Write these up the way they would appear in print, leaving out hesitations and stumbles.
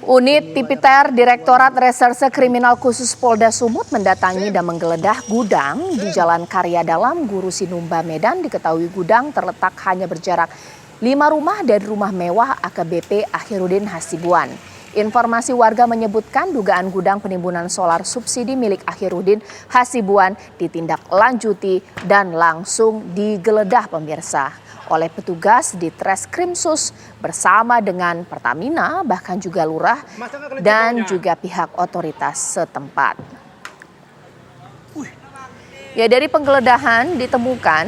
Unit Tipiter Direktorat Reserse Kriminal Khusus Polda Sumut mendatangi dan menggeledah gudang di Jalan Karya Dalam, Guru Sinumba, Medan. Diketahui gudang terletak hanya berjarak 5 rumah dari rumah mewah AKBP Akhiruddin Hasibuan. Informasi warga menyebutkan dugaan gudang penimbunan solar subsidi milik Akhiruddin Hasibuan ditindaklanjuti dan langsung digeledah pemirsa oleh petugas di Treskrimsus bersama dengan Pertamina, bahkan juga lurah dan juga pihak otoritas setempat. Ya, dari penggeledahan ditemukan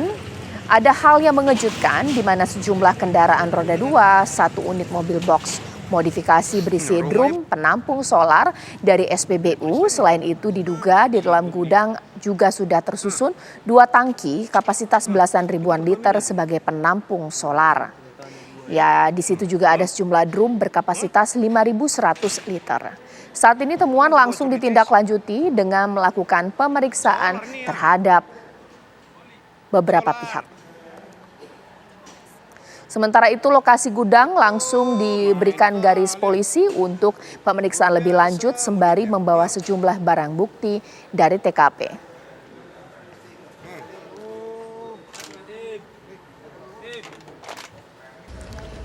ada hal yang mengejutkan di mana sejumlah kendaraan roda 2, 1 unit mobil box modifikasi berisi drum penampung solar dari SPBU. Selain itu diduga di dalam gudang juga sudah tersusun 2 tangki kapasitas belasan ribuan liter sebagai penampung solar. Ya, di situ juga ada sejumlah drum berkapasitas 5.100 liter. Saat ini temuan langsung ditindaklanjuti dengan melakukan pemeriksaan terhadap beberapa pihak. Sementara itu lokasi gudang langsung diberikan garis polisi untuk pemeriksaan lebih lanjut sembari membawa sejumlah barang bukti dari TKP.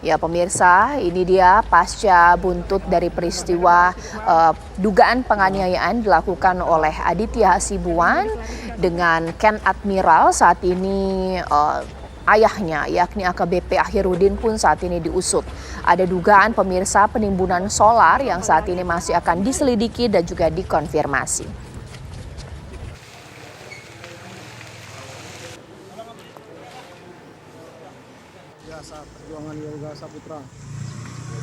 Ya pemirsa, ini dia pasca buntut dari peristiwa dugaan penganiayaan dilakukan oleh Aditya Hasibuan dengan Ken Admiral. Saat ini ayahnya yakni AKBP Akhiruddin pun saat ini diusut. Ada dugaan pemirsa penimbunan solar yang saat ini masih akan diselidiki dan juga dikonfirmasi. Jasa perjuangan Yoga Saputra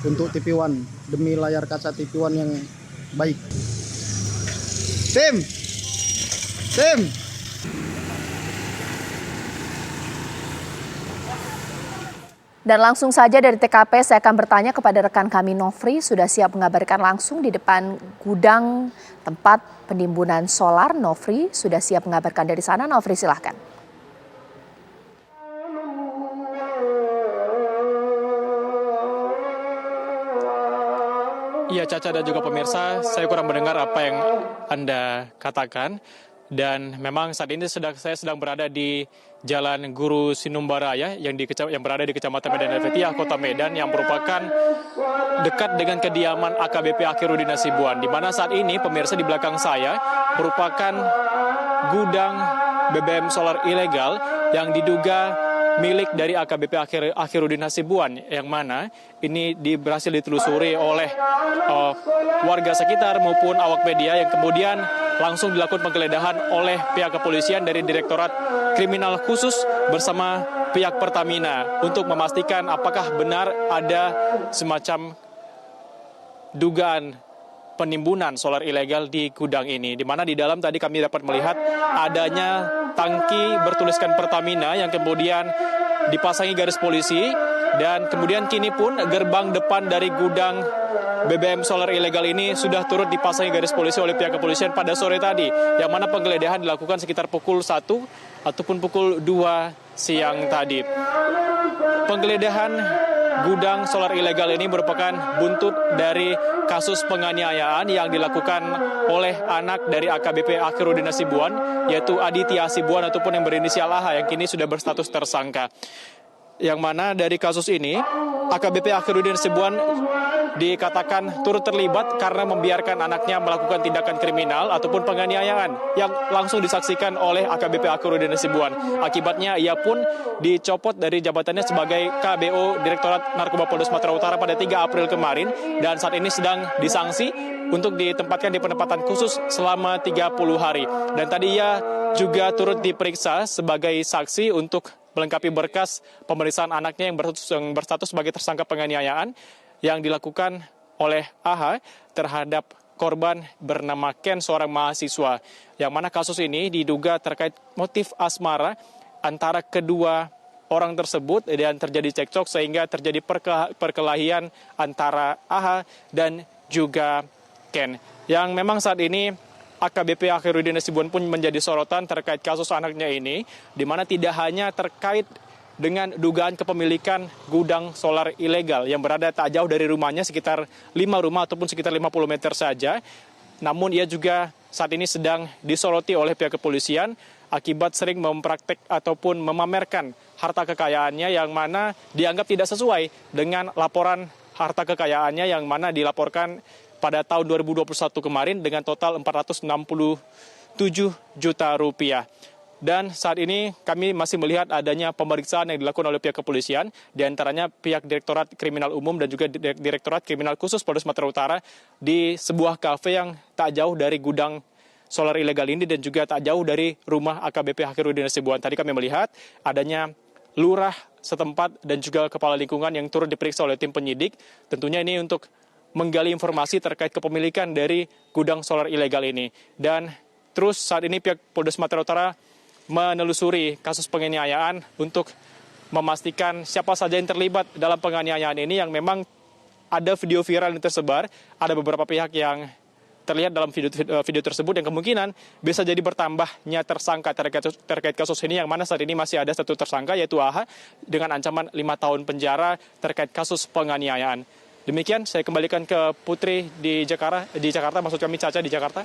untuk TV1 demi layar kaca TV1 yang baik. Tim. Dan langsung saja dari TKP saya akan bertanya kepada rekan kami Nofri, sudah siap mengabarkan langsung di depan gudang tempat penimbunan solar. Nofri sudah siap mengabarkan dari sana. Nofri silahkan. Iya Caca dan juga pemirsa, saya kurang mendengar apa yang Anda katakan. Dan memang saat ini saya sedang berada di Jalan Guru Sinumba Raya yang berada di Kecamatan Medan Helvetia, Kota Medan, yang merupakan dekat dengan kediaman AKBP Akhiruddin Hasibuan. Di mana saat ini pemirsa di belakang saya merupakan gudang BBM solar ilegal yang diduga milik dari AKBP Akhiruddin Hasibuan, yang mana ini berhasil ditelusuri oleh warga sekitar maupun awak media, yang kemudian langsung dilakukan penggeledahan oleh pihak kepolisian dari Direktorat Kriminal Khusus bersama pihak Pertamina untuk memastikan apakah benar ada semacam dugaan penimbunan solar ilegal di gudang ini. Di mana di dalam tadi kami dapat melihat adanya tangki bertuliskan Pertamina yang kemudian dipasangi garis polisi, dan kemudian kini pun gerbang depan dari gudang BBM solar ilegal ini sudah turut dipasangi garis polisi oleh pihak kepolisian pada sore tadi, yang mana penggeledahan dilakukan sekitar pukul 1 ataupun pukul 2 siang tadi. Penggeledahan gudang solar ilegal ini merupakan buntut dari kasus penganiayaan yang dilakukan oleh anak dari AKBP Akhiruddin Hasibuan, yaitu Aditya Hasibuan ataupun yang berinisial AH, yang kini sudah berstatus tersangka. Yang mana dari kasus ini AKBP Akhiruddin Hasibuan dikatakan turut terlibat karena membiarkan anaknya melakukan tindakan kriminal ataupun penganiayaan yang langsung disaksikan oleh AKBP Akhiruddin Hasibuan. Akibatnya ia pun dicopot dari jabatannya sebagai KBO Direktorat Narkoba Polda Sumatera Utara pada 3 April kemarin, dan saat ini sedang disanksi untuk ditempatkan di penempatan khusus selama 30 hari. Dan tadi ia juga turut diperiksa sebagai saksi untuk melengkapi berkas pemeriksaan anaknya yang berstatus sebagai tersangka penganiayaan yang dilakukan oleh AH terhadap korban bernama Ken, seorang mahasiswa. Yang mana kasus ini diduga terkait motif asmara antara kedua orang tersebut dan terjadi cekcok sehingga terjadi perkelahian antara AH dan juga Ken. Yang memang saat ini AKBP Akhiruddin Hasibuan pun menjadi sorotan terkait kasus anaknya ini, di mana tidak hanya terkait dengan dugaan kepemilikan gudang solar ilegal yang berada tak jauh dari rumahnya, sekitar 5 rumah ataupun sekitar 50 meter saja. Namun ia juga saat ini sedang disoroti oleh pihak kepolisian akibat sering mempraktek ataupun memamerkan harta kekayaannya yang mana dianggap tidak sesuai dengan laporan harta kekayaannya yang mana dilaporkan pada tahun 2021 kemarin dengan total 467 juta rupiah. Dan saat ini kami masih melihat adanya pemeriksaan yang dilakukan oleh pihak kepolisian, diantaranya pihak Direktorat Kriminal Umum dan juga Direktorat Kriminal Khusus Polda Sumatera Utara di sebuah kafe yang tak jauh dari gudang solar ilegal ini dan juga tak jauh dari rumah AKBP Hakiruddin Hasibuan. Tadi kami melihat adanya lurah setempat dan juga kepala lingkungan yang turut diperiksa oleh tim penyidik. Tentunya ini untuk menggali informasi terkait kepemilikan dari gudang solar ilegal ini. Dan terus saat ini pihak Polda Sumatera Utara menelusuri kasus penganiayaan untuk memastikan siapa saja yang terlibat dalam penganiayaan ini, yang memang ada video viral yang tersebar. Ada beberapa pihak yang terlihat dalam video tersebut yang kemungkinan bisa jadi bertambahnya tersangka terkait kasus ini, yang mana saat ini masih ada satu tersangka yaitu AH dengan ancaman 5 tahun penjara terkait kasus penganiayaan. Demikian saya kembalikan ke Putri di Jakarta, maksud kami Caca di Jakarta.